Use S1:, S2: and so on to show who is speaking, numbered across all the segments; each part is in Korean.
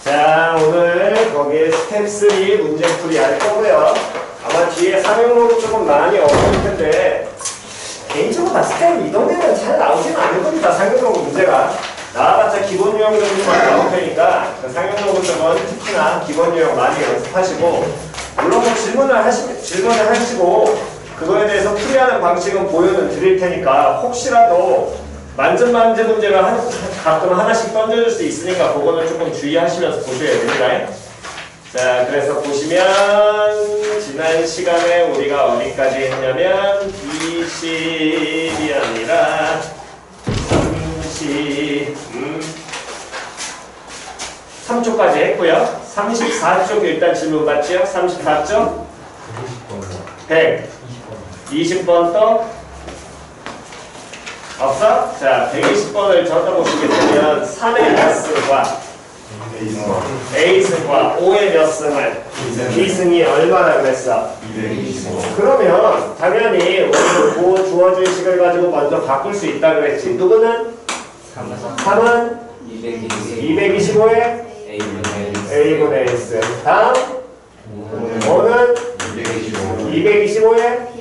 S1: 자, 오늘 거기에 스텝 3 문제풀이 할 거고요. 아마 뒤에 상용으로 조금 많이 어려울 텐데 개인적으로 봤을 때 이 동네는 잘 나오지는 않을 겁니다. 상용으로 문제가. 나와봤자 기본 유형 정도만 나올 테니까 그 상용으로 쪽은 특히나 기본 유형 많이 연습하시고, 물론 뭐 질문을 하시고 그거에 대해서 풀이하는 방식은 보여는 드릴 테니까 혹시라도 만점만점 문제가 가끔 하나씩 던져줄 수 있으니까 그거는 조금 주의하시면서 보셔야 됩니다. 자, 그래서 보시면 지난 시간에 우리가 어디까지 했냐면 20이 아니라 3초까지 했고요. 34쪽 일단 질문 받지요? 34쪽 100 20번 또 없어? 자, 120번을 적어보시게 되면 3의 몇 승과 A승과 5의 몇 승을 B승이 얼마나 그랬어?
S2: 225.
S1: 그러면 당연히 우리는 주어진 식을 가지고 먼저 바꿀 수 있다 그랬지. 누구는? 3은 225에 A분의 S. 다음 5는 225에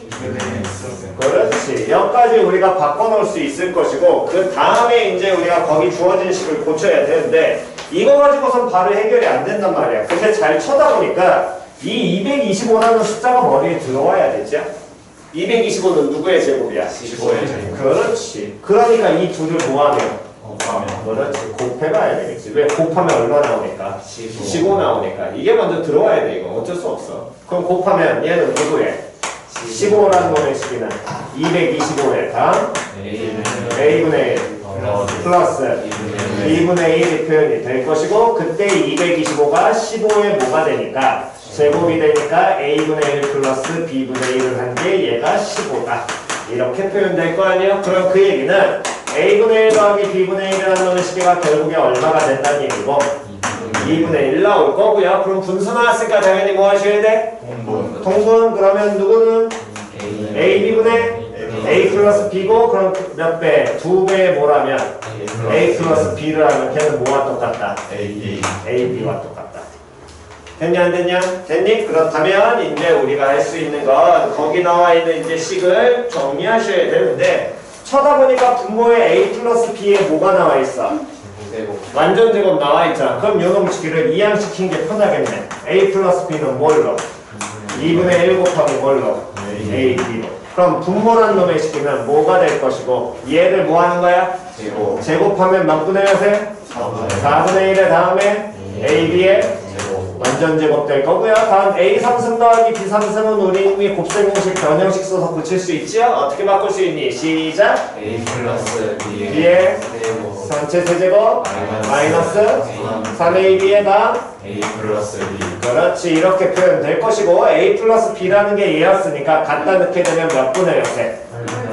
S1: 그렇지. 여기까지 우리가 바꿔놓을 수 있을 것이고, 그 다음에 이제 우리가 거기 주어진 식을 고쳐야 되는데 이거 가지고선 바로 해결이 안 된단 말이야. 근데 잘 쳐다보니까 이 225라는 숫자가 머리에 들어와야 되죠. 225는 누구의 제곱이야?
S2: 15의 제곱.
S1: 그렇지. 그러니까 이 둘을 뭐하면? 그렇지. 곱해봐야 되겠지. 왜? 곱하면 얼마 나오니까? 15 나오니까. 이게 먼저 들어와야 돼. 이거 어쩔 수 없어. 그럼 곱하면 얘는 누구의? 15라는 놈의 식이는 225에 다음 A분의 1 플러스 2분의 1이 표현이 될 것이고, 그때 225가 15에 뭐가 되니까? 제곱이 되니까 A분의 1 플러스 B분의 1을 한 게 얘가 15다. 이렇게 표현될 거 아니에요? 그럼 그 얘기는 A분의 1 더하기 B분의 1이라는 놈의 식이가 결국에 얼마가 된다는 얘기고 2분의 1 나올 거고요. 그럼 분수 나왔으니까 당연히 뭐 하셔야 돼? 통분. 그러면 누구는? AB분의 A 플러스 B고, 그럼 몇 배? 2배의 뭐라면? A 플러스 B를 하면 걔는 뭐와 똑같다? AB와 똑같다. 됐냐 안 됐냐? 됐니? 그렇다면 이제 우리가 할 수 있는 건 거기 나와 있는 이제 식을 정리하셔야 되는데, 쳐다보니까 분모에 A 플러스 B에 뭐가 나와 있어? 완전 제곱 나와 있잖아. 그럼 요놈 식을 이항시킨 게 편하겠네. A 플러스 B는 뭘로? 2분의 1 곱하기 뭘로? A, B로. 그럼 분모란 놈의 식이면 뭐가 될 것이고, 얘를 뭐 하는 거야? 제곱하면 몇 분의 몇에? 4분의 1의 다음에 A, B의 완전 제곱 될 거고요. 다음 A 3승 더하기 B 3승은 우리 이미 곱셈 공식 변형식 써서 붙일 수 있지요? 어떻게 바꿀 수 있니? 시작!
S2: A 플러스
S1: B의 전체 세제곱 마이너스 3AB의 다음
S2: A 플러스 B.
S1: 그렇지. 이렇게 표현될 것이고, A 플러스 B라는 게 얘였으니까 갖다 넣게 되면 몇 분의 몇에?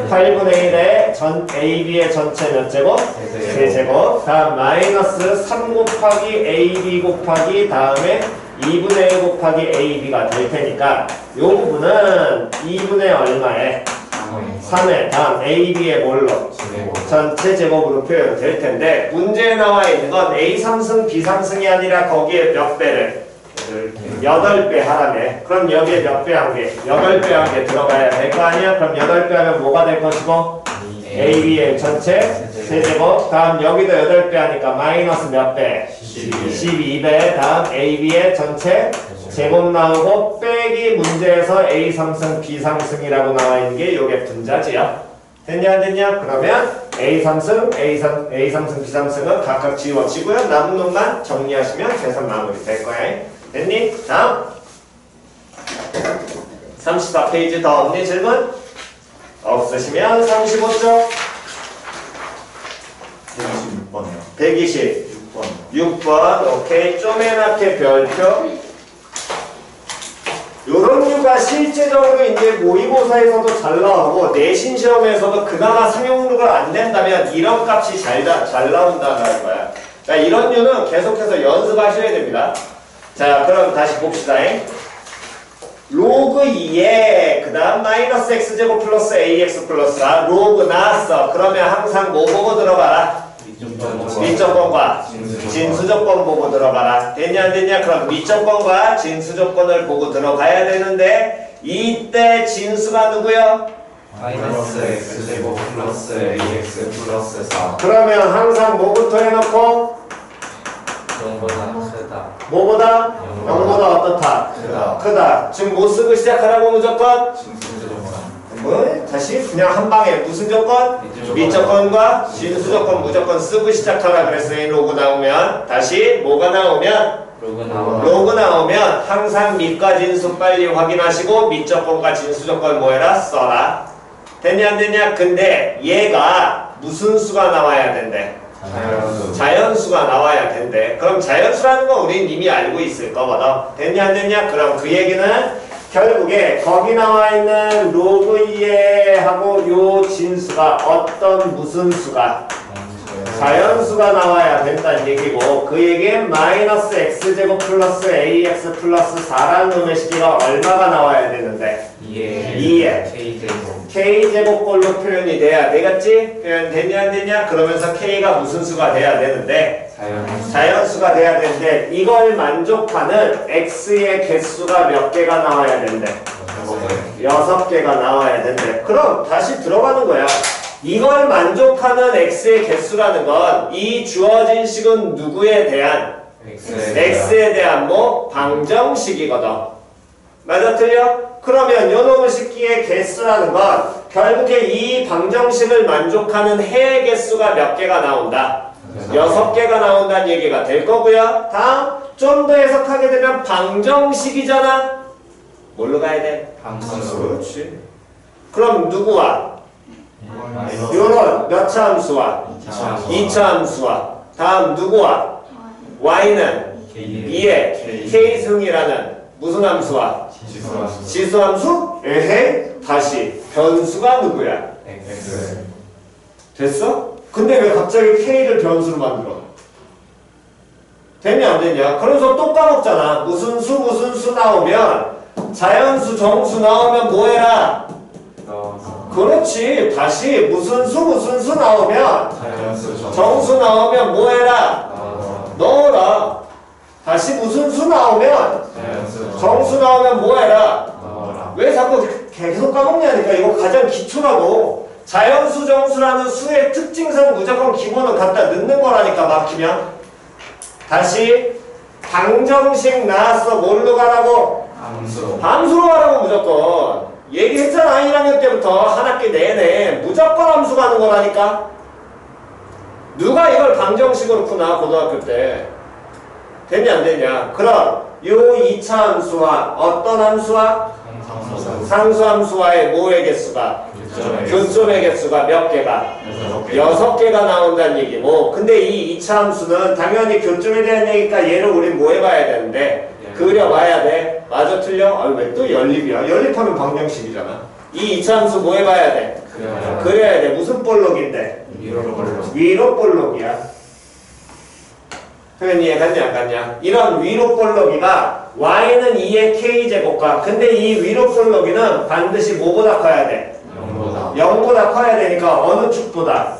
S1: 8분의 1에 전 AB의 전체 몇 제곱? 세제곱. 다음 마이너스 3 곱하기 AB 곱하기 다음에 2분의 1 곱하기 AB가 될 테니까 요 부분은 2분의 얼마에? 3에 다음 AB의 뭘로? 전체 제곱으로 표현될 텐데, 문제에 나와 있는 건 A 3승 B 3승이 아니라 거기에 몇 배를? 8배 하라네. 그럼 여기에 몇 배 한 개? 8배 한 개 들어가야 될 거 아니야? 그럼 8배 하면 뭐가 될 것이고? AB의 전체 세제곱. 다음 여기도 8배 하니까 마이너스 몇 배? 12배. 다음 AB의 전체 제곱 나오고 빼기 문제에서 A 3승 B 3승이라고 나와 있는 게 요게 분자지요. 됐냐 안 됐냐? 그러면 A 3승, A 3승, B 3승은 각각 지워지고요. 남은 놈만 정리하시면 계산 마무리 될 거야. 됐니? 다음 34페이지 더 없니? 질문? 없으시면 35쪽
S2: 126번이요.
S1: 126번 오케이. 쪼매맣게 별표. 요런 류가 실제적으로 이제 모의고사에서도 잘 나오고 내신 시험에서도 그나마 상용류가 안 된다면 이런 값이 잘 나온다는 거야. 자, 이런 류는 계속해서 연습하셔야 됩니다. 자, 그럼 다시 봅시다. 로그 2에 그 다음 마이너스 x제곱 플러스 ax 플러스 로그 나왔어. 그러면 항상 뭐 보고 들어가라? 미적건과 진수조건 보고 들어가라. 됐냐 안 됐냐? 그럼 미적건과 진수조건을 보고 들어가야 되는데 이때 진수가 누구요?
S2: 마이너스 x제곱 플러스 ax 플러스 4
S1: 그러면 항상 뭐부터 해놓고
S2: 0보다 크다.
S1: 뭐보다? 0보다 어떻다?
S2: 크다.
S1: 크다. 지금 뭐 쓰고 시작하라고 무조건?
S2: 진수조건.
S1: 뭐? 다시 그냥 한 방에 무슨 조건? 미조건과 진수조건 무조건 쓰고 시작하라 그랬어요. 로그 나오면 다시 뭐가 나오면? 로그 나오면 항상 미과 진수 빨리 확인하시고 미조건과 진수조건 뭐해라? 써라. 됐냐 안 됐냐? 근데 얘가 무슨 수가 나와야 된대? 자연수가 나와야 된대. 그럼 자연수라는 건 우린 이미 알고 있을 거거든. 됐냐 안 됐냐? 그럼 그 얘기는 결국에 거기 나와 있는 로그 2에 하고 요 진수가 어떤 무슨 수가 자연수가 나와야 된다는 얘기고 그 얘기는 마이너스 x제곱 플러스 ax 플러스 4라는 놈의 식기가 얼마가 나와야 되는데 2에 k제곱꼴로 표현이 돼야 되겠지? 표현 됐냐 안 됐냐? 그러면서 k가 무슨 수가 돼야 되는데 자연수가 돼야 되는데 이걸 만족하는 x의 개수가 몇 개가 나와야 된대? 6개가 나와야 된대. 그럼 다시 들어가는 거야. 이걸 만족하는 x의 개수라는 건 이 주어진 식은 누구에 대한? x에 대한 뭐? 방정식이거든. 맞아 틀려? 그러면 요놈의 식기의 개수라는 건 결국에 이 방정식을 만족하는 해의 개수가 몇 개가 나온다? 6개가 나온다는 얘기가 될 거고요. 다음 좀 더 해석하게 되면 방정식이잖아. 뭘로 가야 돼?
S2: 함수.
S1: 그렇지. 그럼 누구와? 요런 몇 차 함수와? 2차 함수와. 다음 누구와? y는 2의 k승이라는 무슨 함수와? 지수함수? 에헤 다시 변수가 누구야?
S2: x.
S1: 됐어? 근데 왜 갑자기 k를 변수로 만들어? 됐냐 안 됐냐? 그래서 또 까먹잖아. 무슨 수 나오면 자연수 정수 나오면 뭐 해라? 그렇지. 다시 무슨 수 나오면 정수 나오면 뭐 해라? 넣어라. 다시 무슨 수 나오면 정수 나오면 뭐 해라? 왜 자꾸 계속 까먹냐니까. 이거 가장 기초라고. 자연수 정수라는 수의 특징상 무조건 기본은 갖다 넣는 거라니까. 막히면 다시 방정식 나왔어. 뭘로 가라고? 함수로 가라고. 무조건 얘기했잖아. 1학년 때부터 한 학기 내내 무조건 함수 가는 거라니까. 누가 이걸 방정식으로 푸나 고등학교 때. 됐냐 안 됐냐? 그럼 요 2차 함수와 어떤 함수와? 상수함수와의 뭐의 개수가? 교점의 개수가 몇 개가? 6개가 나온다는 얘기고. 근데 이 2차 함수는 당연히 교점에 대한 얘기니까 얘를 우린 뭐 해봐야 되는데 그려봐야 돼. 맞아 틀려? 아 왜 또 연립이야? 연립하면 방정식이잖아. 이 2차 함수 뭐 해봐야 돼? 그려야 돼. 무슨 볼록인데? 위로 볼록이야. 표현 이해갔냐 안 갔냐? 이런 위로 볼록이가 y는 2의 k제곱과 근데 이 위로 볼록이는 반드시 뭐보다 커야 돼? 0보다 커야 되니까 어느 축보다?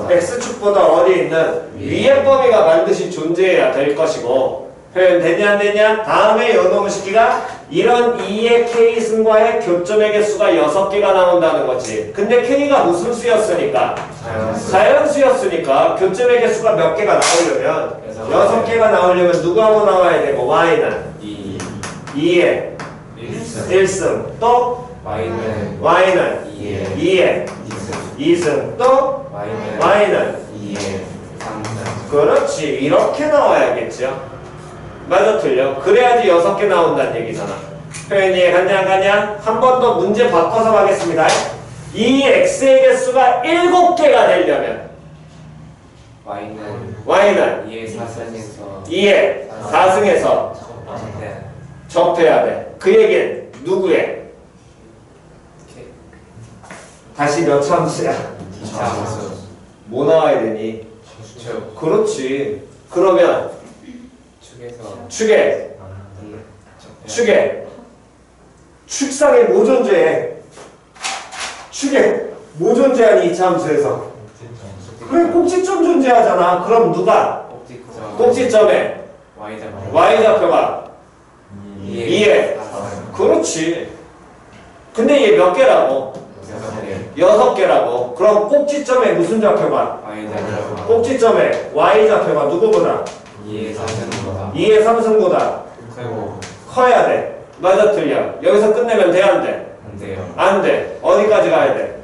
S1: x축보다 어디 있는 위의 범위가 반드시 존재해야 될 것이고. 표현 됐냐 안 됐냐? 다음에 요놈의 식기가 이런 2의 k승과의 교점의 개수가 6개가 나온다는 거지. 근데 k가 무슨 수였으니까? 자연수였으니까 교점의 개수가 몇 개가 나오려면 6개가 나오려면 누구하고 나와야 되고 y는 2의 1승 또 y는 2의 2승 또 y는
S2: 2의 3승.
S1: 그렇지. 이렇게 나와야겠죠. 맞아 틀려? 그래야지 6개 나온다는 얘기잖아. 표현 이해 갔냐 안 갔냐? 한 번 더 문제 바꿔서 가겠습니다. 이 x의 개수가 7개가 되려면 y는 2의 4승에서 접해야 돼. 그 얘기는 누구의? 다시 몇 차 함수야? 뭐 나와야 되니? 그렇지. 그러면 축에 축상에 뭐 존재해? 축에 뭐 존재하니 2차 함수에서? 그래 꼭지점 존재하잖아. 그럼 누가? 꼭지점에 y좌표가 2에 그렇지. 근데 얘 몇 개라고? 6개라고. 그럼 꼭지점에 무슨 좌표가? 꼭지점에 y좌표가 누구보다? 2의 3승보다 커야 돼. 맞아 틀려? 여기서 끝내면 돼 안 돼? 안 돼. 어디까지 가야 돼?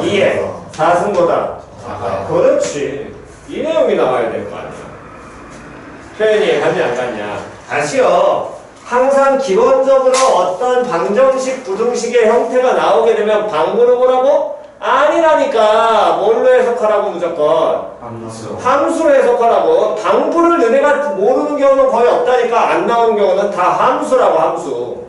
S1: 2의 4승보다 그렇지. 이 내용이 나와야 될 거 아니야. 표현이 갔냐 안 갔냐. 다시요. 항상 기본적으로 어떤 방정식, 부등식의 형태가 나오게 되면 방구로 보라고? 아니라니까. 뭘로 해석하라고 무조건? 함수로 해석하라고. 방구를 너네가 모르는 경우는 거의 없다니까. 안 나오는 경우는 다 함수라고 함수.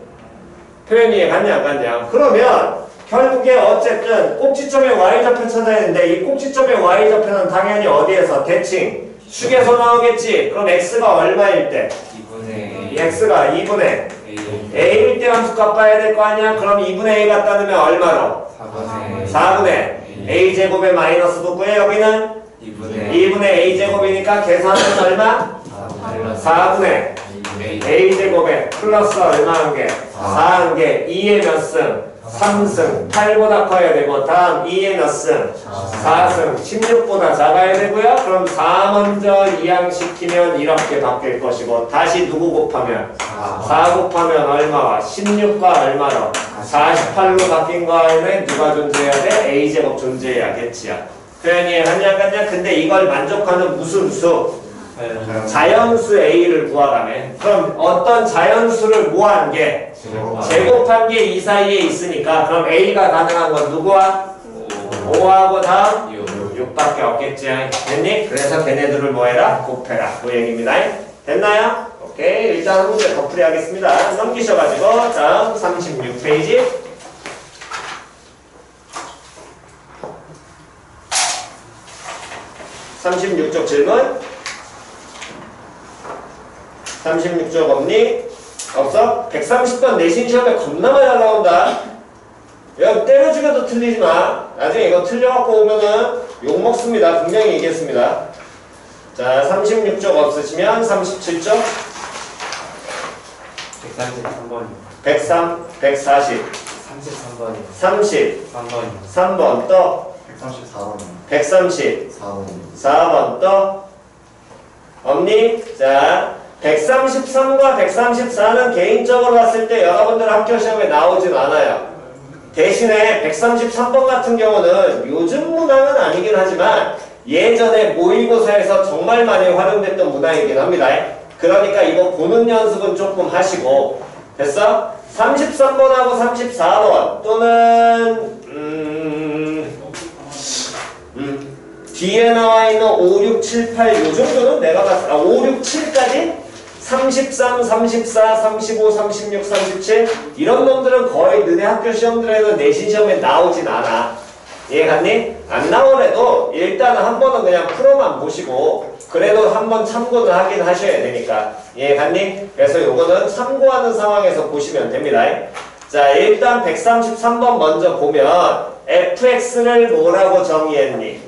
S1: 표현이 갔냐 안 갔냐. 그러면 결국에 어쨌든 꼭지점의 y좌표 찾아야 되는데 이 꼭지점의 y좌표는 당연히 어디에서? 대칭. 축에서 나오겠지. 그럼 x가 얼마일 때? x가 2분의 a일 때 함수값 봐야 될 거 아니야? 그럼 2분의 a 갖다 넣으면 얼마로? 4분의 a 제곱에 마이너스 붙고요. 여기는 2분의 a 제곱이니까 계산은 얼마? 4분의 a 제곱에 플러스 얼마 한 개? 4 한 개. 2의 몇 승? 3승. 8보다 커야 되고 다음 2의 몇 승? 4승. 16보다 작아야 되고요. 그럼 4 먼저 이항시키면 이렇게 바뀔 것이고 다시 누구 곱하면? 4 곱하면 얼마와? 16과 얼마로? 48로 바뀐 거 안에 누가 존재해야 돼? a제곱 존재해야겠지요. 표현이 갔냐 갔냐. 근데 이걸 만족하는 무슨 수? 자연수 a를 구하라며. 그럼 어떤 자연수를 모한 게? 제곱한 게 이 사이에 있으니까 그럼 a가 가능한 건 누구와? 5하고 다음 6밖에 없겠지. 됐니? 그래서 걔네들을 뭐해라? 곱해라. 그 얘기입니다. 됐나요? 오케이. 일단 한 문제 더 풀이하겠습니다. 넘기셔가지고 다음 36페이지 36쪽 질문. 36쪽 없니? 없어? 130번 내신 시험에 겁나 많이 나온다. 야, 때려 죽여도 틀리지 마. 나중에 이거 틀려갖고 오면은 욕먹습니다. 분명히 얘기했습니다. 자, 36쪽 없으시면 37쪽
S2: 133번
S1: 103, 140
S2: 33번이요
S1: 30
S2: 3번이요
S1: 3번 또
S2: 134번
S1: 134번 또 없니? 자, 133과 134는 개인적으로 봤을 때 여러분들 학교 시험에 나오진 않아요. 대신에 133번 같은 경우는 요즘 문항은 아니긴 하지만 예전에 모의고사에서 정말 많이 활용됐던 문항이긴 합니다. 그러니까 이거 보는 연습은 조금 하시고. 됐어? 33번하고 34번 또는 뒤에 나와 있는 5, 6, 7, 8 요 정도는 내가 봤을 때 5, 6, 7까지 33, 34, 35, 36, 37 이런 놈들은 거의 너네 학교 시험들에는 내신 시험에 나오진 않아. 이해갔니? 안 나오래도 일단은 한 번은 그냥 프로만 보시고 그래도 한 번 참고는 하긴 하셔야 되니까. 이해갔니? 그래서 요거는 참고하는 상황에서 보시면 됩니다. 자, 일단 133번 먼저 보면 fx를 뭐라고 정의했니?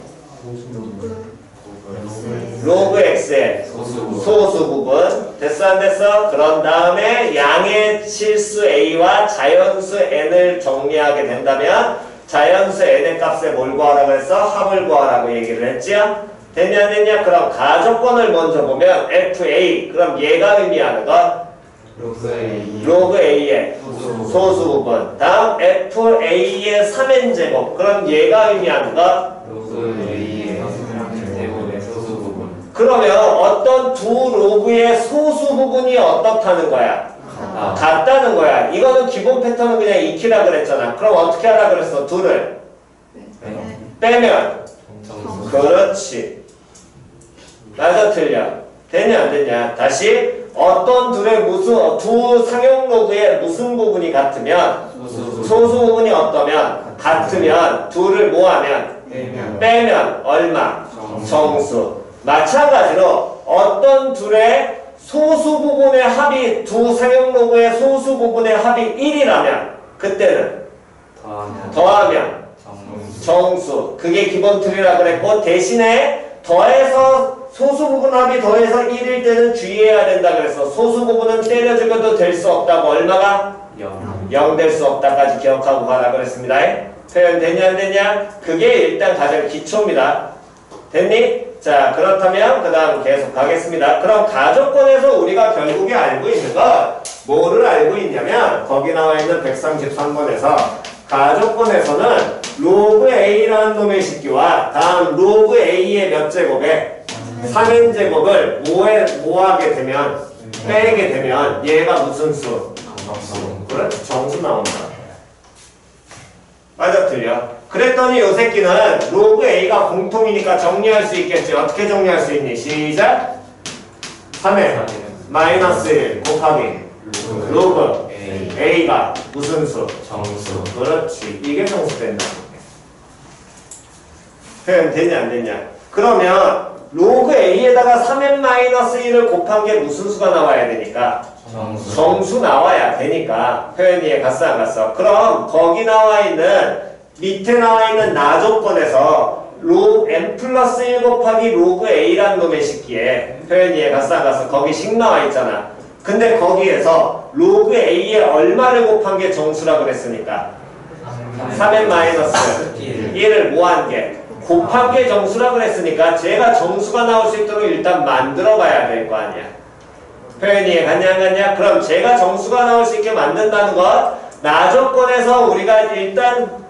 S1: 로그 x의 소수 부분. 됐어 안 됐어? 그런 다음에 양의 실수 a와 자연수 n을 정리하게 된다면 자연수 n의 값에 뭘 구하라고 했어? 합을 구하라고 얘기를 했지요? 됐냐 안 됐냐? 그럼 가조건을 먼저 보면 fa 그럼 얘가 의미하는 건 로그 a의 소수 부분. 다음 fa의 3n제곱 그럼 얘가 의미하는 건
S2: 로그 A의 제곱의 소수 부분
S1: 그러면 어떤 두 로그의 소수 부분이 어떻다는 거야? 같다는 거야. 이거는 기본 패턴은 그냥 익히라 그랬잖아. 그럼 어떻게 하라 그랬어? 둘을 빼면
S2: 정수
S1: 그렇지. 맞아 틀려. 되냐 안 되냐? 다시 어떤 두 상용 로그의 무슨 부분이 같으면 소수 부분이 어떠면 같으면 둘을 모하면 빼면 얼마? 정수. 마찬가지로 어떤 둘의 소수 부분의 합이 두 상용 로그의 소수 부분의 합이 1이라면 그때는 더하면 정수. 그게 기본 틀이라 그랬고 대신에 더해서 소수 부분 합이 더해서 1일 때는 주의해야 된다 그래서 소수 부분은 때려주고도 될 수 없다고 얼마가? 0 될 수 없다까지 기억하고 가라 그랬습니다. 표현 됐냐 안 됐냐? 그게 일단 가장 기초입니다. 됐니? 자 그렇다면 그 다음 계속 가겠습니다. 그럼 가족권에서 우리가 결국에 알고 있는 건 뭐를 알고 있냐면 거기 나와 있는 133번에서 가족권에서는 로그 A라는 놈의 식기와 다음 로그 A의 몇 제곱에 3n 제곱을 뭐하게 되면 빼게 되면 얘가 무슨 수? 그렇지 정수 나온다. 맞아 틀려? 그랬더니 요 새끼는 로그 A가 공통이니까 정리할 수 있겠지. 어떻게 정리할 수 있니? 시작! 3n 마이너스 1 곱하기 로그 A가 무슨 수?
S2: 정수.
S1: 그렇지. 이게 정수 된다. 표현 되냐 안 되냐? 그러면 로그 A에다가 3n-1을 곱한 게 무슨 수가 나와야 되니까? 정수 나와야 되니까. 표현 이해 갔어 안 갔어? 그럼 거기 나와 있는 밑에 나와 있는 나 조건에서 n 플러스 1 곱하기 로그 A라는 놈의 식기에 표현 이해 갔어 안 갔어? 거기 식 나와 있잖아. 근데 거기에서 로그 A에 얼마를 곱한 게 정수라 그랬으니까 3n-1을 뭐 한 게? 곱한 게 정수라 그랬으니까 제가 정수가 나올 수 있도록 일단 만들어 봐야 될 거 아니야. 표현이 이해 갔냐 안 갔냐? 그럼 제가 정수가 나올 수 있게 만든다는 건 나 조건에서 우리가 일단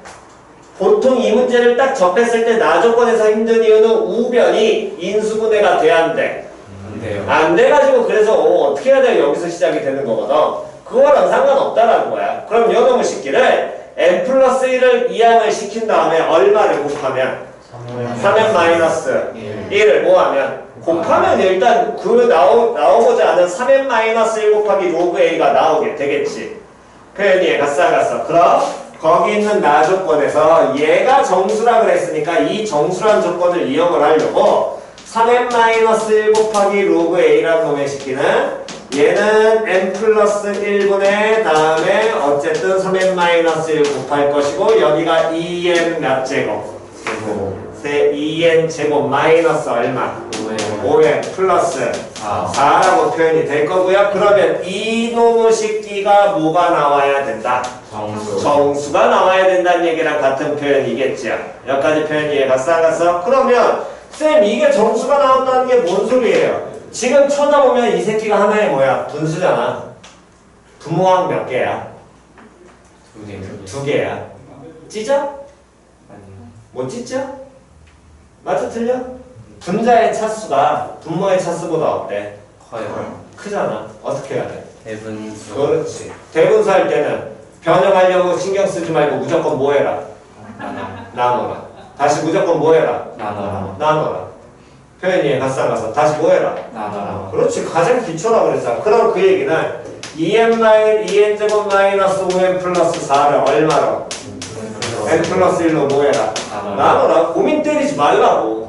S1: 보통 이 문제를 딱 접했을 때 나 조건에서 힘든 이유는 우변이 인수분해가 돼야 안 돼. 안 돼가지고 그래서 어떻게 해야 돼? 여기서 시작이 되는 거거든. 그거랑 상관없다라는 거야. 그럼 요 놈의 식기를 n 플러스 1을 이항을 시킨 다음에 얼마를 곱하면 3n-1을 뭐하면 곱하면 일단 그 나오고자 하는 3n-1 곱하기 로그 A가 나오게 되겠지. 표현이 얘 갔어 안 갔어? 그럼 거기 있는 나 조건에서 얘가 정수라 그랬으니까 이 정수란 조건을 이용을 하려고 3n-1 곱하기 로그 A라는 놈의 식기는 얘는 n 플러스 1분의 다음에 어쨌든 3n-1 곱할 것이고 여기가 2n 몇 제곱? 2n 제곱 마이너스 얼마? 5n 플러스 4라고 표현이 될 거고요. 그러면 이놈의 식기가 뭐가 나와야 된다? 정수가 나와야 된다는 얘기랑 같은 표현이겠죠. 여기까지 표현 이해 갔어 안 갔어? 그러면 쌤 이게 정수가 나온다는 게 뭔 소리예요? 지금 쳐다보면 이 새끼가 하나의 뭐야? 분수잖아. 분모항 몇 개야? 2개야. 찢어? 못 찢죠? 맞아 틀려? 분자의 차수가 분모의 차수보다 어때?
S2: 커요.
S1: 크잖아. 어떻게 해야 돼?
S2: 대분수.
S1: 그렇지. 대분수 할 때는 변형하려고 신경 쓰지 말고 무조건 뭐 해라? 나눠라. 다시 무조건 뭐 해라? 나눠라. 표현 이해 갔어 안 갔어? 다시 뭐 해라?
S2: 나눠라.
S1: 그렇지. 가장 기초라 그랬잖아. 그럼 그 얘기는 2n 제곱 마이너스 5n 플러스 4를 얼마로? n 플러스 1로 뭐 해라? 나눠라. 고민 때리지 말라고.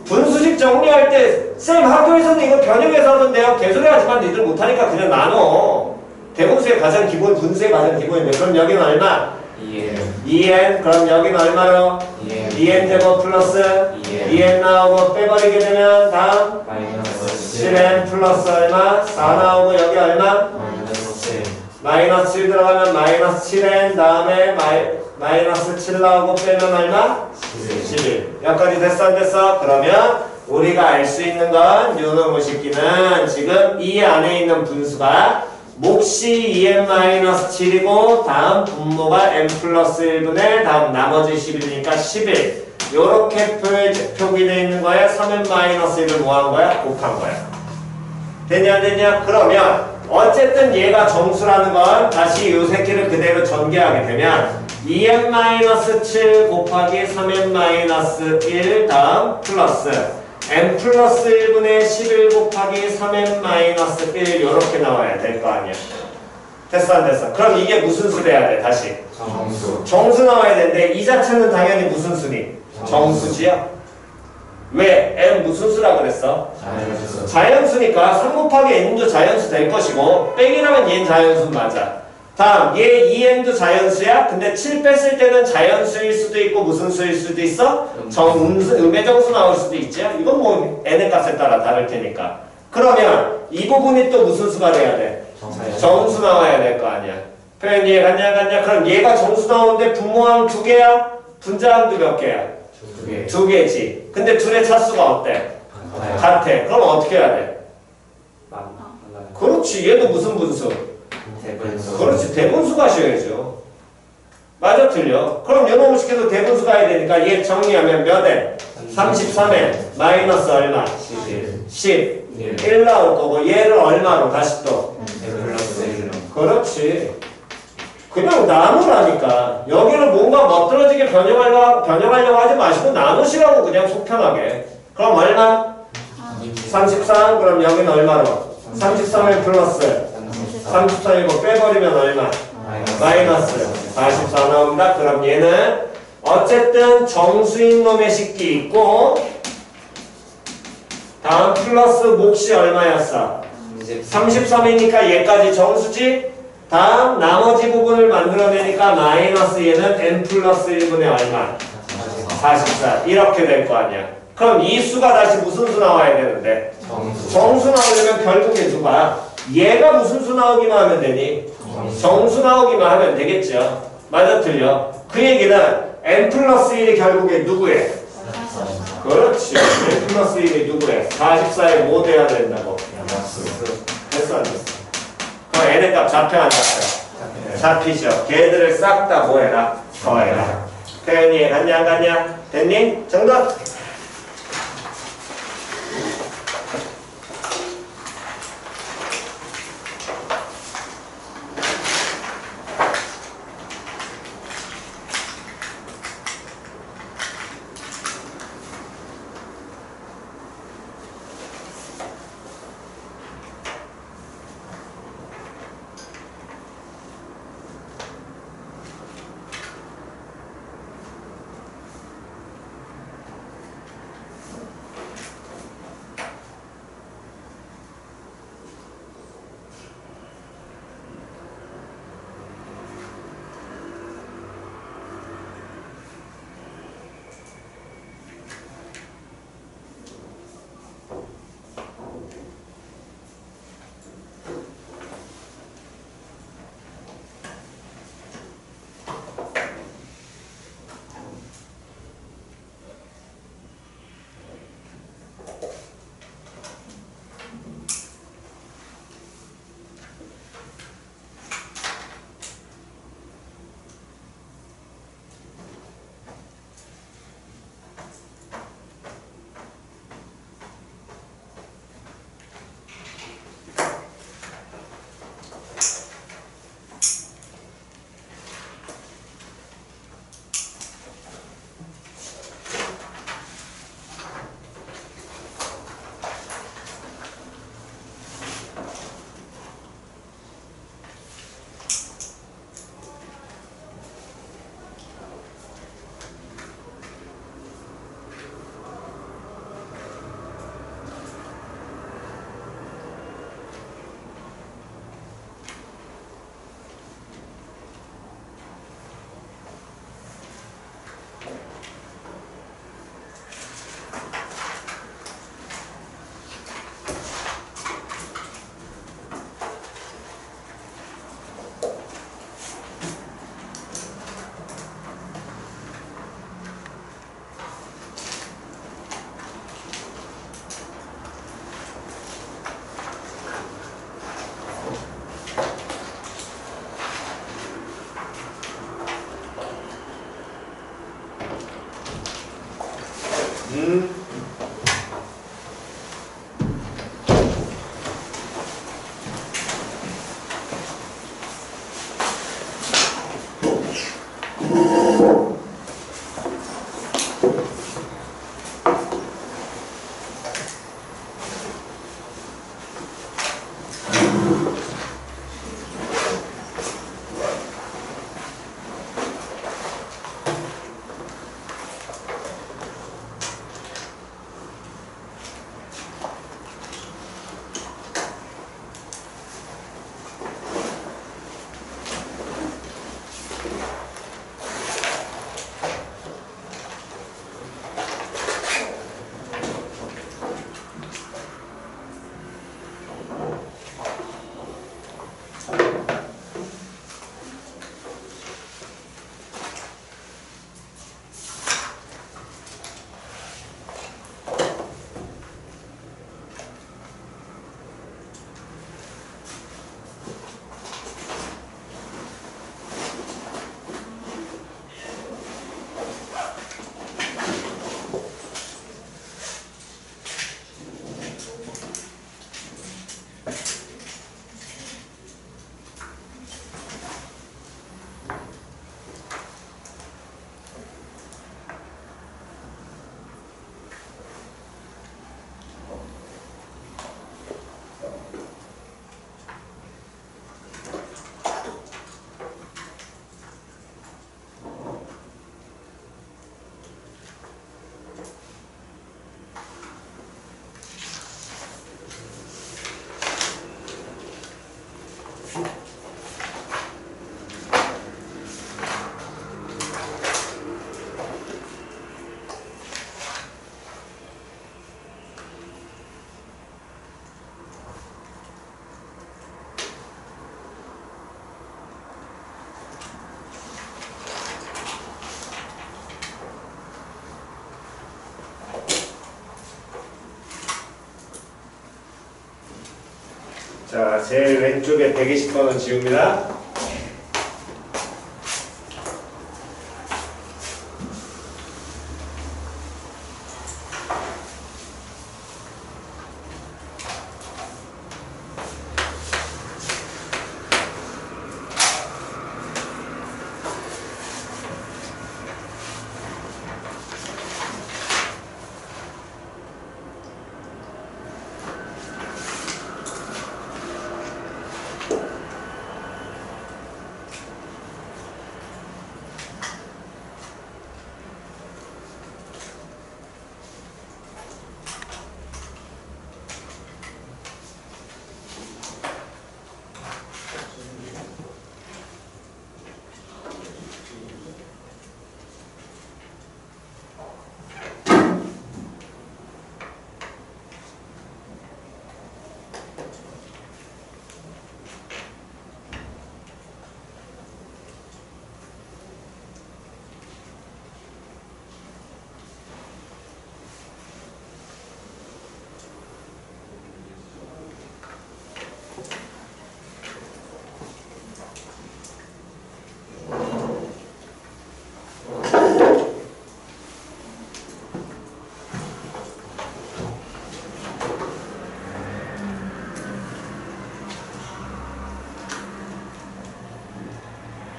S1: 분수식 정리할 때 쌤 학교에서는 이거 변형해서 하던데요. 개소리 하지만 니들 못하니까 그냥 나눠. 대분수의 가장 기본, 분수의 가장 기본인데 그럼 여기는 얼마? 2n. 그럼 여기는 얼마로? 2n 제곱 플러스 2n 나오고 빼버리게 되면 다음 7n 플러스 얼마? 4 나오고 여기 얼마? 마이너스 7 들어가면 마이너스 7n 다음에 마이너스 7 나오고 빼면 얼마? 11. 여기까지 됐어 안 됐어? 그러면 우리가 알 수 있는 건 요놈의 식기는 지금 이 안에 있는 분수가 몫이 2n-7이고 다음 분모가 n 플러스 1분의 다음 나머지 11이니까 11 요렇게 표기되어 있는 거야. 3n-1을 뭐 한 거야? 곱한 거야. 됐냐 안 됐냐? 그러면 어쨌든 얘가 정수라는 건 다시 요 새끼를 그대로 전개하게 되면 2n-7 곱하기 3n-1 다음 플러스 n 플러스 1분의 11 곱하기 3n-1 요렇게 나와야 될 거 아니야. 됐어 안 됐어? 그럼 이게 무슨 수 돼야 돼? 다시 정수 나와야 되는데 이 자체는 당연히 무슨 수니? 정수지요? 왜? n 무슨 수라 그랬어? 자연수니까 3 곱하기 n도 자연수 될 것이고 빼기라면 얘는 자연수 맞아. 다음 얘 2n도 자연수야. 근데 7 뺐을 때는 자연수일 수도 있고 무슨 수일 수도 있어? 음의 정수 나올 수도 있지. 이건 뭐 n의 값에 따라 다를 테니까. 그러면 이 부분이 또 무슨 수가 돼야 돼? 정수 나와야 될 거 아니야. 표현 이해갔냐? 그럼 얘가 정수 나오는데 분모항 2개야? 분자항도 몇 개야?
S2: 2개.
S1: 2개지. 근데 둘의 차수가 어때? 같아. 그럼 어떻게 해야 돼? 그렇지. 얘도 무슨 분수?
S2: 대분수.
S1: 그렇지. 대분수가 쉬어야죠. 맞아 틀려. 그럼 요놈을 시켜도 대분수 가야 되니까 얘 정리하면 몇 에? 33에 마이너스 얼마?
S2: 11.
S1: 10. 1 나올 거고 얘를 얼마로 다시 또?
S2: 플러스 1.
S1: 그렇지. 그냥 나누라니까. 여기를 뭔가 멋들어지게 변형하려고 하지 마시고 나누시라고 그냥 속 편하게. 그럼 얼마? 33. 그럼 여기는 얼마로? 33을 플러스 33이고 빼버리면 얼마? 마이너스 44 나옵니다. 그럼 얘는 어쨌든 정수인 놈의 식기 있고 다음 플러스 몫이 얼마였어? 33이니까 얘까지 정수지? 다음 나머지 부분을 만들어내니까 마이너스 얘는 n 플러스 1분의 얼마? 44. 이렇게 될 거 아니야. 그럼 이 수가 다시 무슨 수 나와야 되는데? 정수 나오려면 결국에 누가? 얘가 무슨 수 나오기만 하면 되니? 정수 나오기만 하면 되겠죠. 맞아 틀려? 그 얘기는 n 플러스 1이 결국에 누구에? 그렇지. n 플러스 1이 누구에? 44에 뭐 돼야 된다고? 됐어 안 됐어? 그럼 n의 값 잡혀 안 잡혀? 잡히죠. 걔들을 싹 다 뭐해라? 더해라. 표현이 갔냐 안 갔냐? 됐니? 정답! 자, 제일 왼쪽에 120번은 지웁니다.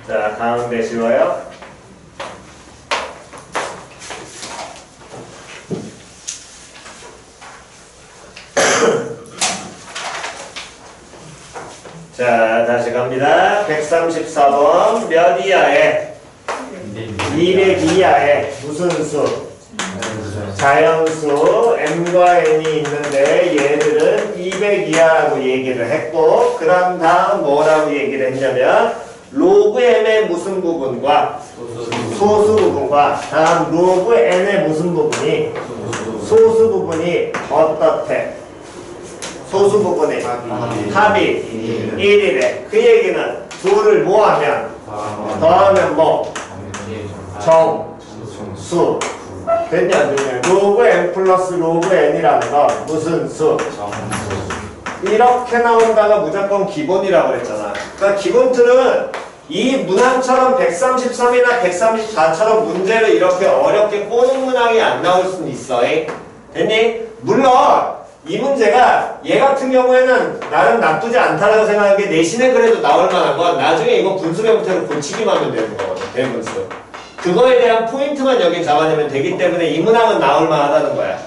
S1: 자, 가운데 지워요. 자, 다시 갑니다. 134번 몇 이하에? 200 이하에 무슨 수? 자연수 m과 n이 있는데 얘들은 200 이하라고 얘기를 했고 그 다음 뭐라고 얘기를 했냐면 로그 m의 무슨 부분과 소수 부분과 다음 로그 n의 무슨 부분이 소수 부분이 어떻대? 소수 부분이 합이 1이래. 그 얘기는 둘을 뭐하면 더하면 뭐? 정수. 됐냐 안 됐냐? 로그 n 플러스 로그 n이라는 건 무슨 수? 이렇게 나온다가 무조건 기본이라고 그랬잖아. 그러니까 기본 틀은 이 문항처럼 133이나 134처럼 문제를 이렇게 어렵게 꼬는 문항이 안 나올 수는 있어. 됐니? 물론 이 문제가 얘 같은 경우에는 나름 나쁘지 않다라고 생각하는 게 내신에 그래도 나올 만한 건 나중에 이거 분수 형태로 고치기만 하면 되는 거거든. 대분수. 그거에 대한 포인트만 여기 잡아내면 되기 때문에 이 문항은 나올 만하다는 거야.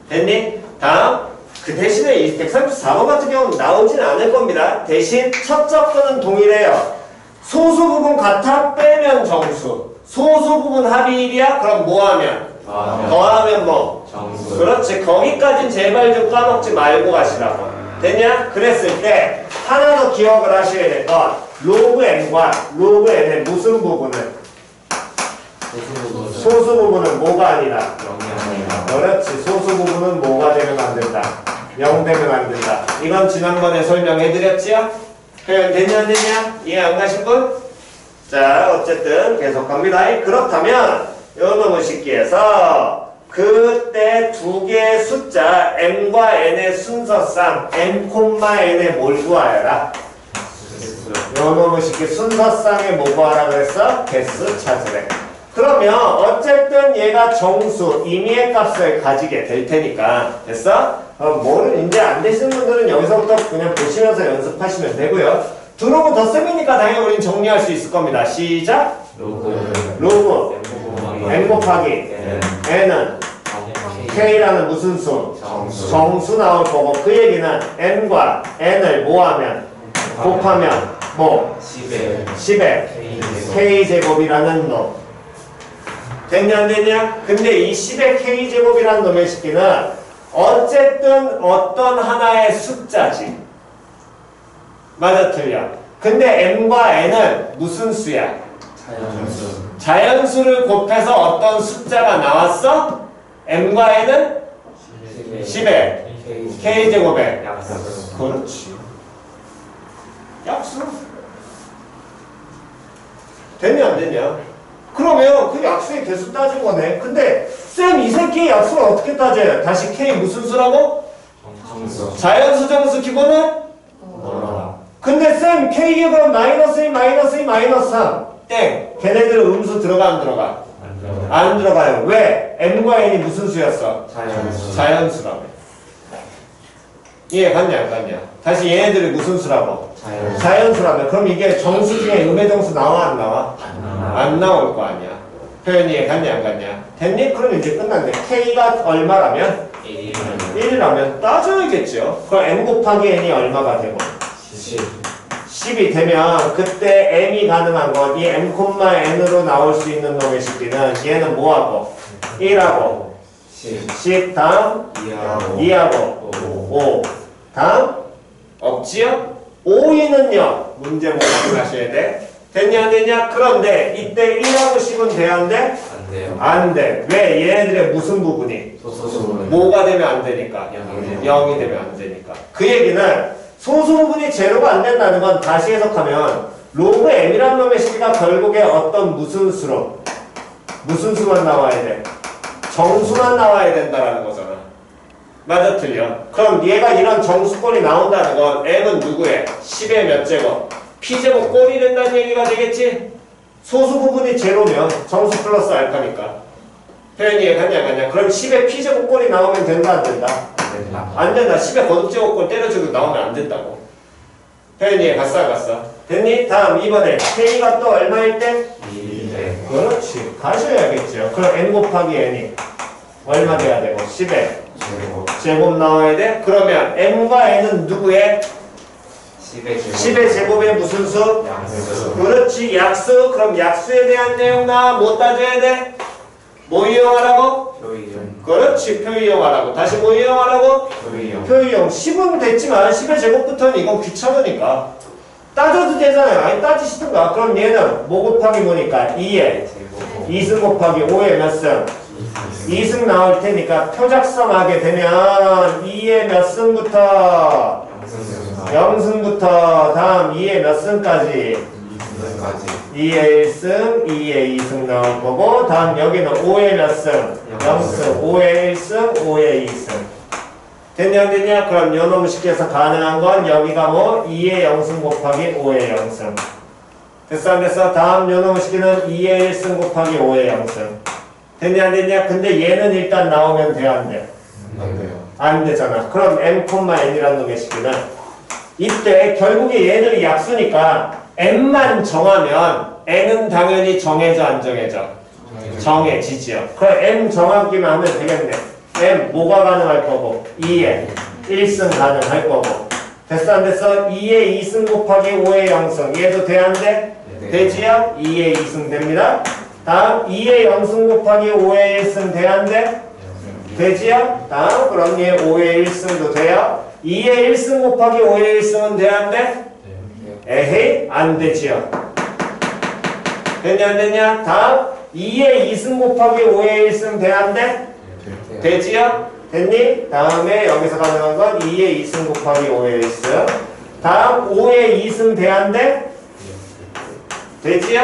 S1: 됐니? 다음. 그 대신에 이 134번 같은 경우는 나오진 않을 겁니다. 대신 첫 접근은 동일해요. 소수 부분 같아 빼면 정수. 소수 부분 합이 1이야? 그럼 뭐 하면? 더하면 뭐? 정수. 그렇지. 거기까진 제발 좀 까먹지 말고 가시라고. 됐냐? 그랬을 때 하나 더 기억을 하셔야 될 건 로그 n과 로그 n의 무슨 부분은? 소수 부분은 뭐가 아니라? 0이 아니라. 그렇지. 소수 부분은 뭐가 되면 안 된다? 0 되면 안 된다. 이건 지난번에 설명해드렸지요? 표현 됐냐 안 됐냐? 이해 안 가신 분? 자, 어쨌든 계속 갑니다. 그렇다면 요놈의 식기에서 그때 두 개의 숫자 m과 n의 순서상 m, n의 뭘 구하여라? 요놈의 식기 순서상에 뭐 구하라 그랬어? 개수 찾으래. 그러면 어쨌든 얘가 정수, 임의의 값을 가지게 될 테니까 됐어? 뭐는 이제 안 되시는 분들은 여기서부터 그냥 보시면서 연습하시면 되고요. 들어오고 덧셈이니까 당연히 우리는 정리할 수 있을 겁니다. 시작! 로그 n 곱하기 n은 k라는 무슨 수? 정수 나올 거고 그 얘기는 n과 n을 뭐하면? 곱하면 뭐? 10의 k제곱이라는 놈. 됐냐 안 됐냐? 근데 이 10의 k제곱이라는 놈의 식기는 어쨌든 어떤 하나의 숫자지. 맞아 틀려. 근데 m과 n은 무슨 수야? 자연수를 곱해서 어떤 숫자가 나왔어? m과 n은 10의 k제곱에 그렇지. 약수. 됐냐 안 됐냐? 그러면 그 약수의 개수 따진 거네. 근데 쌤 이 새끼의 약수를 어떻게 따져요? 다시 k 무슨 수라고? 정수. 자연수 정수 기본은? 쌤 K가 그럼 마이너스 1, 마이너스 2, 마이너스 3 땡. 걔네들은 음수 들어가 안 들어가? 안 들어가요. 왜? m과 n이 무슨 수였어? 자연수라며. 이해 갔냐 안 갔냐? 다시 얘네들이 무슨 수라고? 자연수라며. 그럼 이게 정수 중에 음의 정수 나와 안 나와? 안 나올 거 아니야. 표현이 이해 갔냐 안 갔냐? 됐니? 그럼 이제 끝났네. K가 얼마라면? 1이라면 따져야겠죠. 그럼 m 곱하기 n이 얼마가 되고? 10이 되면 그때 m이 가능한 건 이 m, n으로 나올 수 있는 놈의 식비는 얘는 뭐하고? 1하고 10 다음 2하고 5 다음 없지요? 5위는요 문제 못 확인하셔야 돼. 됐냐 안 됐냐? 그런데 이때 1하고 10은 돼야 안 돼? 안 돼. 왜? 얘네들의 무슨 부분이? 뭐가 되면 안 되니까 0이 되면 안 되니까. 그 얘기는 소수 부분이 제로가 안 된다는 건 다시 해석하면 로그 m이라는 놈의 식비가 결국에 어떤 무슨 수만 나와야 돼? 정수만 나와야 된다라는 거잖아. 맞아 틀려? 그럼 얘가 이런 정수꼴이 나온다는 건 m은 누구의? 10의 몇 제곱? p제곱 꼴이 된다는 얘기가 되겠지? 소수 부분이 제로면 정수 플러스 알파니까. 표현이 이해갔냐 안 갔냐? 그럼 10의 p제곱 꼴이 나오면 된다 안 된다? 안 된다. 10의 거듭제곱 꼴 때려주고 나오면 안 된다고. 표현이 이해갔어 안 갔어? 됐니? 다음 이번에 k가 또 얼마일 때? 그렇지. 가셔야겠죠. 그럼 n 곱하기 n이 얼마 돼야 되고? 10의 제곱 나와야 돼? 그러면 m과 n은 누구의? 10의 제곱의 무슨 수? 그렇지. 약수. 그럼 약수에 대한 내용 나 뭐 따져야 돼? 뭐 이용하라고? 그렇지. 표 이용하라고. 다시 뭐 이용하라고? 표 이용. 10은 됐지만 10의 제곱부터는 이건 귀찮으니까 따져도 되잖아요. 아니 따지시든가. 그럼 얘는 뭐 곱하기 뭐니까 2에 2승 곱하기 5에 몇 승? 2승 나올 테니까 표작성하게 되면 2에 몇 승부터? 0승부터 다음 2에 몇 승까지? 2에 1승, 2에 2승 나올 거고 다음 여기는 5에 몇 승? 0승, 5에 1승, 5에 2승. 됐냐 안 됐냐? 그럼 요놈 식에서 가능한 건 여기가 뭐? 2에 0승 곱하기 5에 0승. 됐어 안 됐어? 다음 요놈 식기는 2에 1승 곱하기 5에 0승. 됐냐 안 됐냐? 근데 얘는 일단 나오면 돼 안 돼? 안 되잖아. 그럼 m, n이라는 놈의 식기는 이때 결국에 얘들이 약수니까 m만 정하면 n은 당연히 정해져 안 정해져? 정해지지요. 그럼 m 정하기만 하면 되겠네. m 뭐가 가능할 거고 2에 1승 가능할 거고. 됐어 안 됐어? 2에 2승 곱하기 5에 0승. 얘도 돼 안 돼? 되지요? 2에 2승 됩니다. 다음 2에 0승 곱하기 5에 1승 돼 안 돼? 되지요? 다음 그럼 얘 5에 1승도 돼요? 2에 1승 곱하기 5에 1승은 돼 안 돼? 에헤이 안 되지요. 됐냐 안 됐냐? 다음 2에 2승 곱하기 5에 1승 돼 안 돼? 되지요? 됐니? 다음에 여기서 가능한 건 2에 2승 곱하기 5에 1승. 다음 5에 2승 돼 안 돼? 되지요?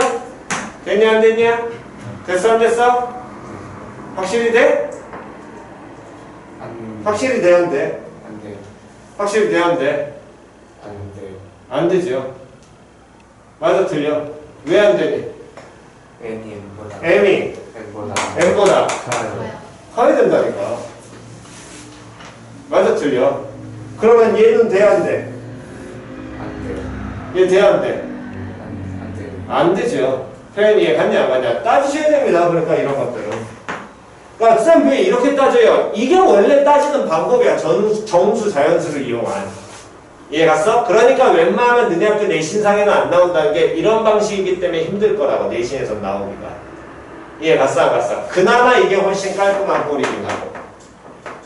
S1: 됐냐 안 됐냐? 됐어 안 됐어? 확실히 돼? 확실히 돼 안 돼? 확실히 돼 안 돼? 안 되죠. 맞아 틀려? 왜 안 되니? m이 n보다 커야 된다니까. 맞아 틀려? 그러면 얘는 돼 안 돼? 얘 돼 안 돼? 안 되죠. 표현이 이해 갔냐 안 갔냐 따지셔야 됩니다. 그러니까 이런 것들은. 그러니까 쌤 왜 이렇게 따져요? 이게 원래 따지는 방법이야. 정수 자연수를 이용한. 이해 갔어? 그러니까 웬만하면 너네 학교 내신상에는 안 나온다는 게 이런 방식이기 때문에 힘들 거라고. 내신에서 나오기가. 이해 갔어 안 갔어? 그나마 이게 훨씬 깔끔한 꼴이긴 하고.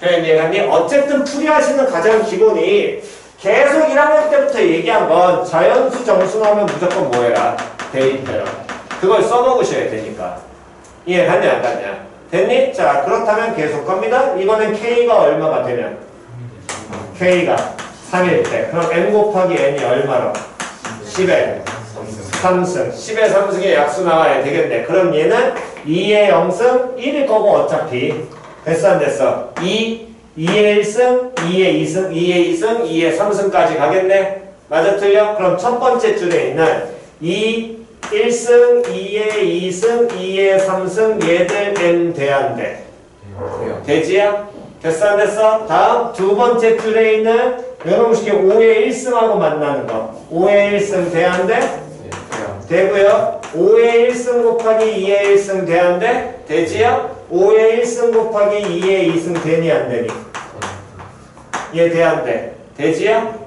S1: 표현 이해 갔니? 어쨌든 풀이하시는 가장 기본이 계속 1학년 때부터 얘기한 건 자연수 정수 나오면 무조건 뭐 해라? 대입해라. 그걸 써먹으셔야 되니까. 이해 갔냐 안 갔냐? 됐니? 자 그렇다면 계속 갑니다. 이번엔 K가 얼마가 되면? K가 3일 때. 그럼 M 곱하기 N이 얼마로? 10의 3승. 10의 3승의 약수 나와야 되겠네. 그럼 얘는 2의 0승 1일 거고 어차피. 됐어 안 됐어? 2, 2의 1승, 2의 2승, 2의 2승, 2의 3승까지 가겠네? 맞아 틀려? 그럼 첫 번째 줄에 있는 2, 1승, 2의 2승, 2의 3승 얘들 n 돼 안 돼? 되지야? 됐어 안 됐어? 다음 두 번째 줄에 있는 여러분 쉽게 5의 1승하고 만나는 거 5의 1승 돼 안 돼? 되고요. 5의 1승 곱하기 2의 1승 돼 안 돼? 되지요? 5의 1승 곱하기 2의 2승 되니 안 되니? 얘 돼 안 돼? 되지요?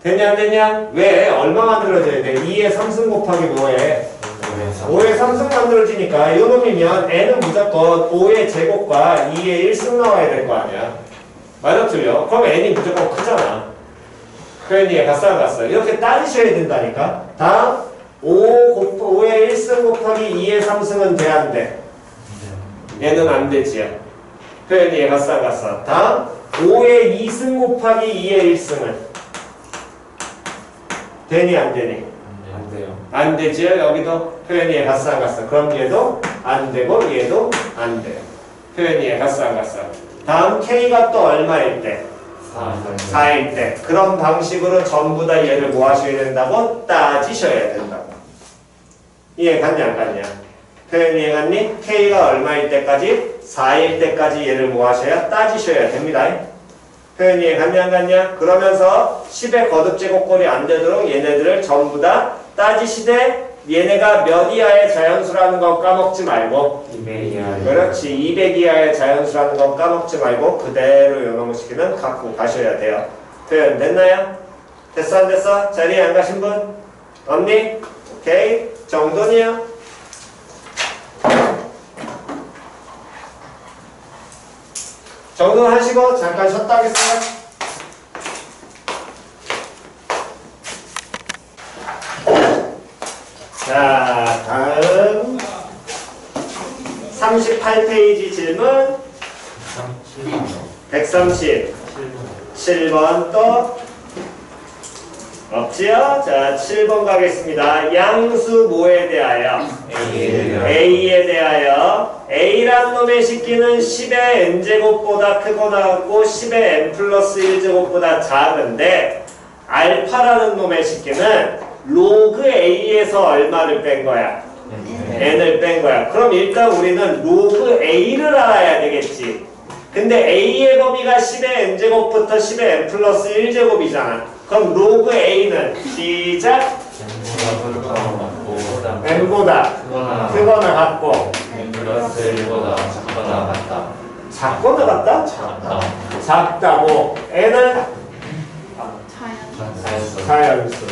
S1: 되냐 안 되냐? 왜? 얼마 만들어져야 돼? 2의 3승 곱하기 뭐해? 5의 3승 만들어지니까 요 놈이면 n은 무조건 5의 제곱과 2의 1승 나와야 될 거 아니야. 맞아 틀려? 그럼 n이 무조건 크잖아. 표현이 갔어 안 갔어? 이렇게 따지셔야 된다니까. 다음 5의 1승 곱하기 2의 3승은 돼 안 돼? 얘는 안 되지요. 표현이 갔어 안 갔어? 다음 5의 2승 곱하기 2의 1승은 되니 안 되니?
S2: 안 돼요.
S1: 안 되지요. 여기도 표현이 갔어 안 갔어? 그럼 얘도 안 되고 얘도 안 돼요. 표현이 갔어 안 갔어? 다음 K가 또 얼마일 때? 4일 때. 그런 방식으로 전부 다 얘를 뭐 하셔야 된다고? 따지셔야 된다고. 이해 갔냐 안 갔냐? 표현 이해 갔니? K가 얼마일 때까지? 4일 때까지 얘를 뭐 하셔야? 따지셔야 됩니다. 표현 이해 갔냐 안 갔냐? 그러면서 10의 거듭 제곱꼴이 안 되도록 얘네들을 전부 다 따지시되 얘네가 몇 이하의 자연수라는 거 까먹지 말고
S2: 200 이하.
S1: 그렇지 200 이하의 자연수라는 거 까먹지 말고 그대로 요놈의 시기는 갖고 가셔야 돼요. 표현 됐나요? 됐어 안 됐어? 자리에 안 가신 분? 없니? 오케이 정돈이요. 정돈하시고 잠깐 쉬었다 하겠습니다. 자, 다음 38페이지 질문 137번 또 없지요? 자, 7번 가겠습니다. 양수 뭐에 대하여? A에 대하여 A라는 놈의 식기는 10의 n제곱보다 크거나 같고 10의 n 플러스 1제곱보다 작은데 알파라는 놈의 식기는 로그 A에서 얼마를 뺀 거야? n을 뺀 거야. 그럼 일단 우리는 로그 A를 알아야 되겠지. 근데 A의 범위가 10의 n제곱부터 10의 n 플러스 1제곱이잖아. 그럼 로그 A는 시작 n보다 크거나 같고
S2: n 플러스 1보다 작거나 같다.
S1: 작거나 같다?
S2: 작다.
S1: 작다고 n은
S2: 자연수.
S1: 자연수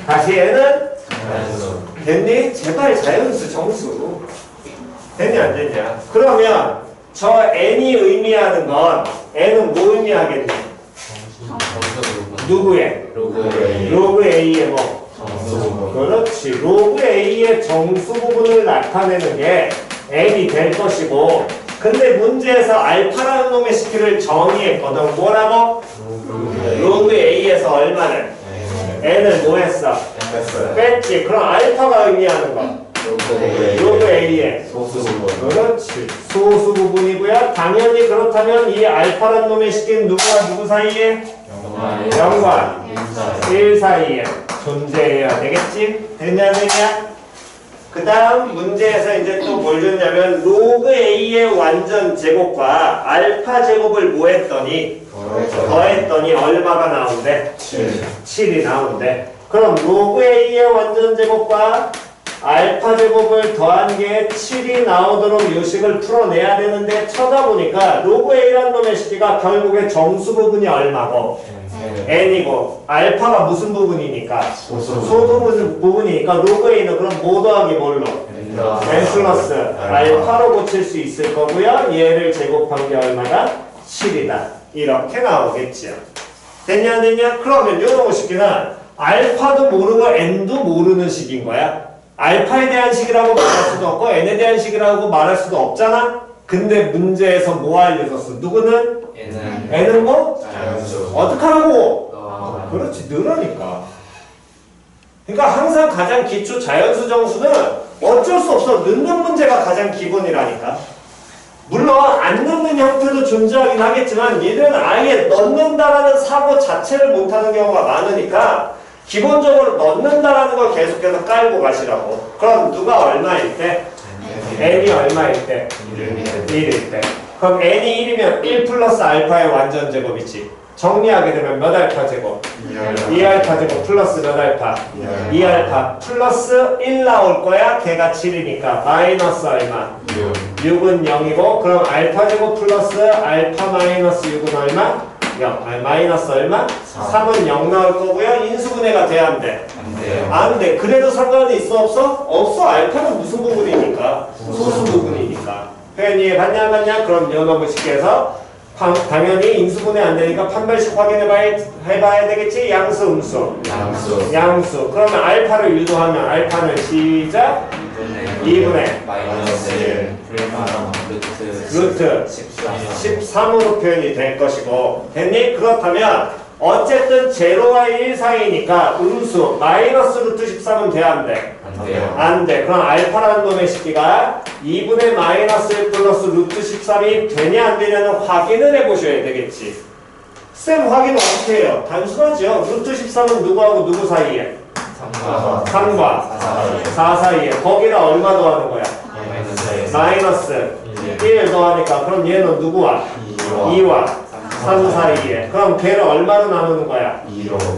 S1: 다시 n은
S2: 자연수.
S1: 됐니? 제발 자연수 정수 됐니 안 됐냐? 그러면 저 n이 의미하는 건 n은 뭐 의미하겠니? 누구의? 로그 A의 뭐? 그렇지. 로그 A의 정수 부분을 나타내는 게 n이 될 것이고 근데 문제에서 알파라는 놈의 식기를 정의했거든. 뭐라고? 로그 A에서 얼마를? n을 뭐 했어? 뺐지. 그럼 알파가 의미하는 거? 로그 A의
S2: 소수 부분.
S1: 그렇지. 소수 부분이고요. 당연히 그렇다면 이 알파라는 놈의 식기는 누구와 누구 사이에? 0과 1 사이에 존재해야 되겠지? 됐냐 됐냐? 그 다음 문제에서 이제 또 뭘 줬냐면 로그 A의 완전 제곱과 알파 제곱을 뭐 했더니 더했더니 얼마가 나온대? 7이 나온대. 그럼 로그 A의 완전 제곱과 알파 제곱을 더한 게 7이 나오도록 요식을 풀어내야 되는데 쳐다보니까 로그 A라는 놈의 식기가 결국에 정수 부분이 얼마고? n이고 알파가 무슨 부분이니까? 소수 부분이니까 로그 A는 그럼 뭐 더하기 뭘로? n 플러스 알파로 고칠 수 있을 거고요. 얘를 제곱한 게 얼마다? 7이다. 이렇게 나오겠죠. 됐냐 안 됐냐? 그러면 요런 식기는 알파도 모르고 n도 모르는 식인 거야. 알파에 대한 식이라고 말할 수도 없고 n에 대한 식이라고 말할 수도 없잖아. 근데 문제에서 뭐 알려줬어? 누구는? n은 뭐?
S2: 자연수.
S1: 어떡하라고? 그렇지, 늘으니까. 그러니까 항상 가장 기초 자연수 정수는 어쩔 수 없어. 넣는 문제가 가장 기본이라니까. 물론 안 넣는 형태도 존재하긴 하겠지만 얘들은 아예 넣는다라는 사고 자체를 못하는 경우가 많으니까 기본적으로 넣는다라는 걸 계속해서 깔고 가시라고. 그럼 누가 얼마일 때? n이 얼마일 때? 1일 때. 그럼 n이 1이면 1 플러스 알파의 완전 제곱이지. 정리하게 되면 몇 알파 제곱? 2알파 제곱 플러스 몇 알파? 2알파 플러스 1 나올 거야. 걔가 7이니까 마이너스 얼마? 6은 0이고 그럼 알파 제곱 플러스 알파 마이너스 6은 얼마? 0. 아니, 마이너스 얼마? 3은 0 나올 거고요. 인수분해가 돼야 안 돼?
S2: 안 돼요.
S1: 안 돼. 그래도 상관이 있어 없어? 없어. 알파는 무슨 부분이니까? 소수 부분이니까. 표현 이해 받냐 안 받냐? 그럼 너무 쉽게 해서 당연히 인수분해 안 되니까 판별식 해봐야 되겠지? 양수, 음수. 양수. 그러면 알파를 유도하면 알파는 시작. 2분의
S2: 마이너스 1
S1: 루트 13으로 표현이 될 것이고 됐니? 그렇다면 어쨌든 0와 1 사이니까 음수 마이너스 루트 13은 돼야 안 돼?
S2: 안 돼요.
S1: 안 돼. 그럼 알파라는 놈의 식기가 2분의 마이너스 1 플러스 루트 13이 되냐 안 되냐는 확인을 해보셔야 되겠지. 쌤 확인 어떻게 해요? 단순하죠. 루트 13은 누구하고 누구 사이에? 3과 4 사이에. 거기다 얼마 더하는 거야? 마이너스 1 더하니까 그럼 얘는 누구와? 2와 3 사이에. 그럼 걔를 얼마로 나누는 거야?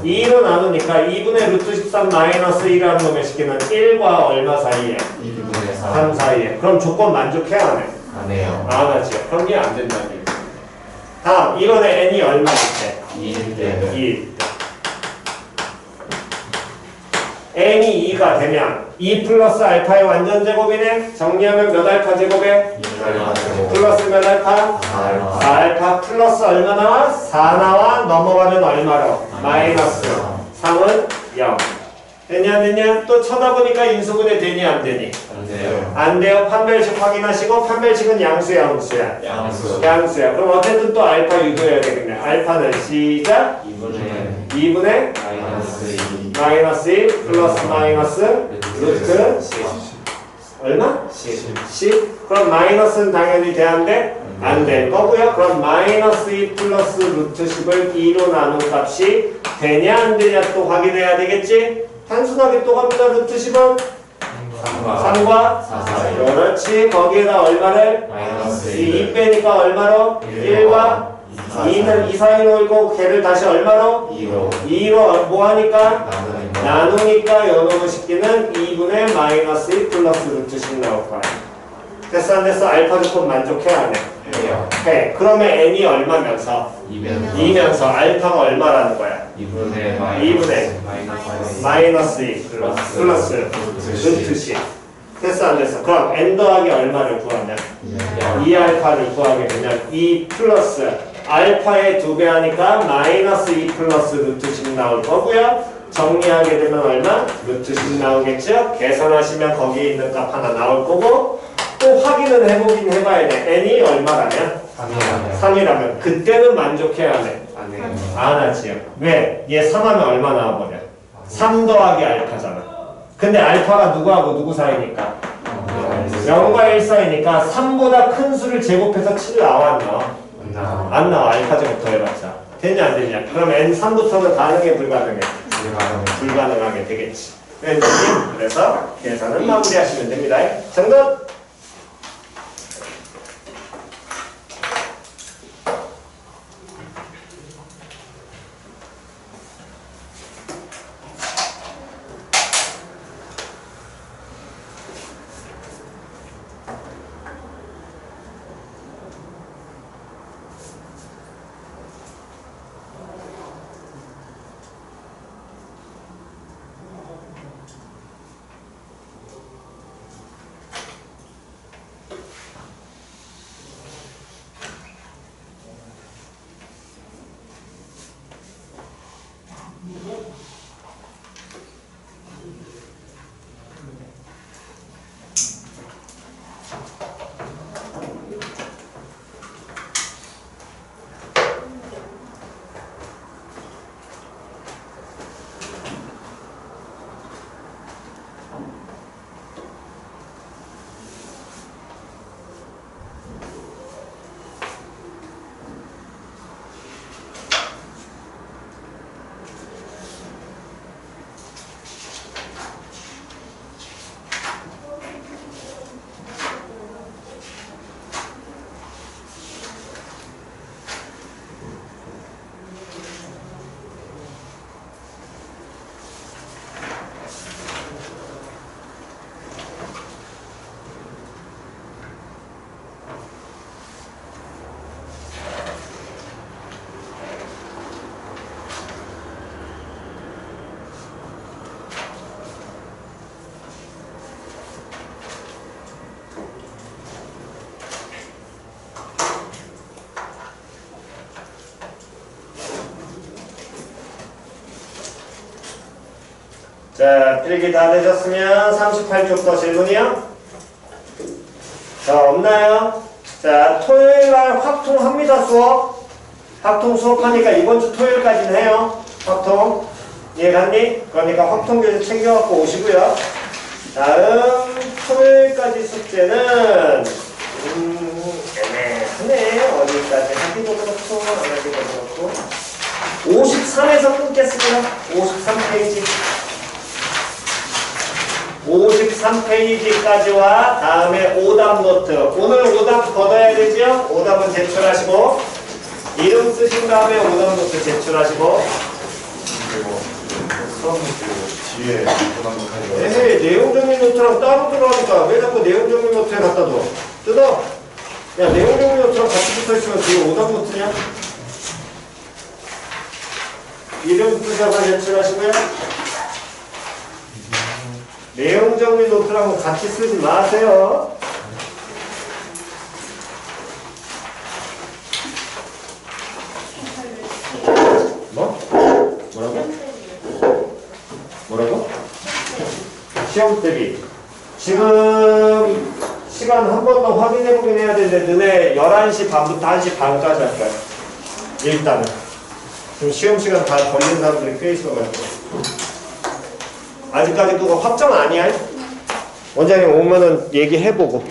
S1: 2로 나누니까 2분의 루트 13 마이너스 1이라는 놈의 식기는 1과 얼마 사이에? 3 사이에. 그럼 조건 만족해야 하네?
S2: 안 해요.
S1: 안 하죠. 그럼 얘 안 된다는 얘기. 다음 이번에 n이 얼마일 때?
S2: 2일 때
S1: 2. n이 2가 되면 2 플러스 알파의 완전 제곱이네. 정리하면 몇 알파 제곱에? 플러스 몇 알파? 4알파 플러스 얼마 나와? 4 나와. 넘어가면 얼마로? 마이너스 3은 0. 되냐 안 되냐? 또 쳐다보니까 인수분해 되니 안 되니?
S2: 안 돼요.
S1: 안 돼요. 판별식 확인하시고 판별식은 양수야 음수야? 양수야. 그럼 어쨌든 또 알파 유도해야 되겠네. 알파는 시작 2분의 마이너스 2 플러스 마이너스 루트 얼마? 10. 그럼 마이너스는 당연히 돼야 안 돼? 안 될 거고요. 그럼 마이너스 2 플러스 루트 10을 2로 나눈 값이 되냐 안 되냐 또 확인해야 되겠지? 단순하게 또 갑니다. 루트 10은 3과 4. 그렇지. 거기에다 얼마를? 2 빼니까 얼마로? 1과 2는 2 사이로 있고 걔를 다시 얼마로? 2로 뭐 하니까? 나누니까 요놈의 식기는 2분의 마이너스 2 플러스 루트 10 나올 거야. 됐어 안 됐어? 알파 조건 만족해야 하네. 해. 그러면 n이 얼마면서? 2면서 알파가 얼마라는 거야?
S2: 2분의
S1: 마이너스 2 플러스 루트 10. 됐어 안 됐어? 그럼 n 더하기 얼마를 구하냐? 2알파를 구하게 되면 2 플러스 알파의 2배 하니까 마이너스 2 플러스 루트 10 나올 거고요. 정리하게 되면 얼마? 루트 10 나오겠죠? 계산하시면 거기에 있는 값 하나 나올 거고 또 확인을 해보긴 해봐야 돼. n이 얼마라면? 3이라면 그때는 만족해야 돼. 안 하지요. 왜? 얘 3하면 얼마 나와버려? 3 더하기 알파잖아. 근데 알파가 누구하고 누구 사이니까? 0과 1 사이니까 3보다 큰 수를 제곱해서 7 나와 안 나와? 안 나와. 알파 제곱 더해봤자. 되냐 안 되냐? 그럼 n3부터는 가능해 불가능해? 불가능하게 되겠지. 그래서 계산은 마무리하시면 됩니다. 정답! 자, 필기 다 되셨으면 38쪽부터 질문이요. 자, 없나요? 자, 토요일날 확통합니다, 수업. 확통 수업하니까 이번 주 토요일까지는 해요. 확통. 이해갔니? 그러니까 확통교재 챙겨갖고 오시고요. 다음 토요일까지 숙제는 애매하네. 어디까지 하기도 그렇고 안 하기도 그렇고 53에서 끊겠습니다. 53페이지 53페이지까지와 다음에 오답 노트. 오늘 오답 걷어야 되죠? 오답은 제출하시고 이름 쓰신 다음에 오답 노트 제출하시고
S3: 수업 뒤에 보답하는
S1: 에헤이, 내용 정리 노트랑 따로 들어가니까 왜 자꾸 내용 정리 노트에 갖다 둬? 뜯어! 야, 내용 정리 노트랑 같이 붙어 있으면 뒤에 오답 노트냐? 이름 쓰셔서 제출하시고요. 내용 정리 노트랑 같이 쓰지 마세요. 뭐? 뭐라고? 뭐라고? 시험 대비. 지금 시간 한 번 더 확인해 보긴 해야 되는데 너네 11시 반부터 1시 반까지 할 거야. 일단은. 지금 시험 시간 다 걸린 사람들이 꽤 있어가지고. 아직까지 그거 확정 아니야? 원장님 오면은 얘기해보고.